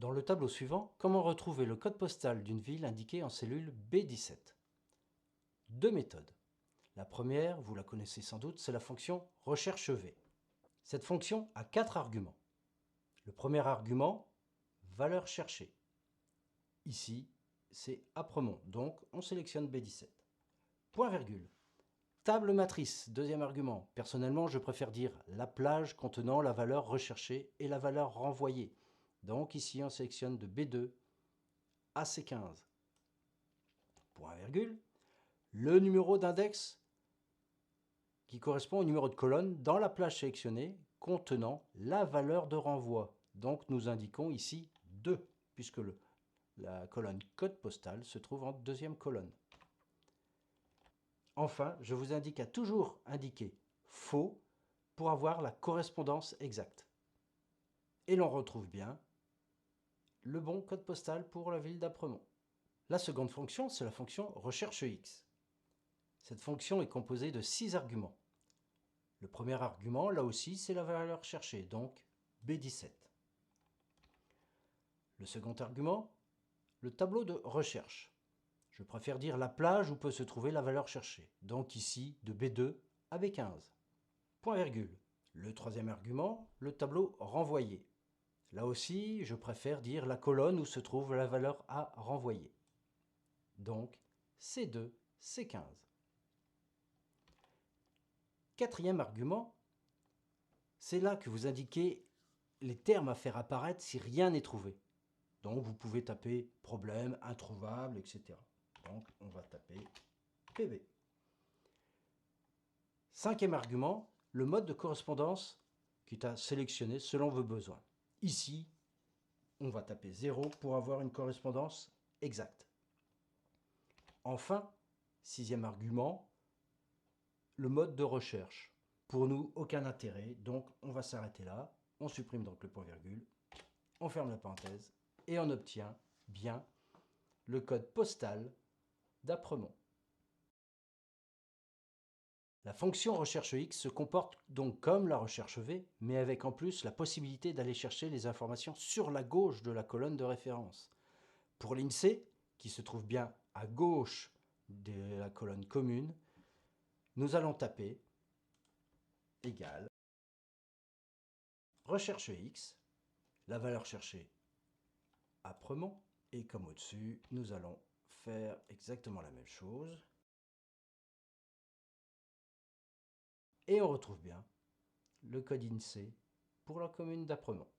Dans le tableau suivant, comment retrouver le code postal d'une ville indiquée en cellule B17? Deux méthodes. La première, vous la connaissez sans doute, c'est la fonction recherche V. Cette fonction a 4 arguments. Le premier argument, valeur cherchée. Ici, c'est Apremont, donc on sélectionne B17. Point virgule. Table matrice, deuxième argument. Personnellement, je préfère dire la plage contenant la valeur recherchée et la valeur renvoyée. Donc ici, on sélectionne de B2 à C15. Point virgule. Le numéro d'index qui correspond au numéro de colonne dans la plage sélectionnée contenant la valeur de renvoi. Donc nous indiquons ici 2, puisque la colonne code postal se trouve en deuxième colonne. Enfin, je vous indique à toujours indiquer faux pour avoir la correspondance exacte. Et l'on retrouve bien le bon code postal pour la ville d'Apremont. La seconde fonction, c'est la fonction recherche X. Cette fonction est composée de 6 arguments. Le premier argument, là aussi, c'est la valeur cherchée, donc B17. Le second argument, le tableau de recherche. Je préfère dire la plage où peut se trouver la valeur cherchée, donc ici de B2 à B15. Point virgule. Le troisième argument, le tableau renvoyé. Là aussi, je préfère dire la colonne où se trouve la valeur à renvoyer. Donc C2, C15. Quatrième argument, c'est là que vous indiquez les termes à faire apparaître si rien n'est trouvé. Donc vous pouvez taper problème, introuvable, etc. Donc on va taper PV. Cinquième argument, le mode de correspondance qui est à sélectionner selon vos besoins. Ici, on va taper 0 pour avoir une correspondance exacte. Enfin, sixième argument, le mode de recherche. Pour nous, aucun intérêt, donc on va s'arrêter là. On supprime donc le point virgule, on ferme la parenthèse et on obtient bien le code postal d'Apremont. La fonction recherche X se comporte donc comme la recherche V, mais avec en plus la possibilité d'aller chercher les informations sur la gauche de la colonne de référence. Pour l'INSEE, qui se trouve bien à gauche de la colonne commune, nous allons taper égale recherche X, la valeur cherchée Apremont, et comme au-dessus, nous allons faire exactement la même chose. Et on retrouve bien le code INSEE pour la commune d'Apremont.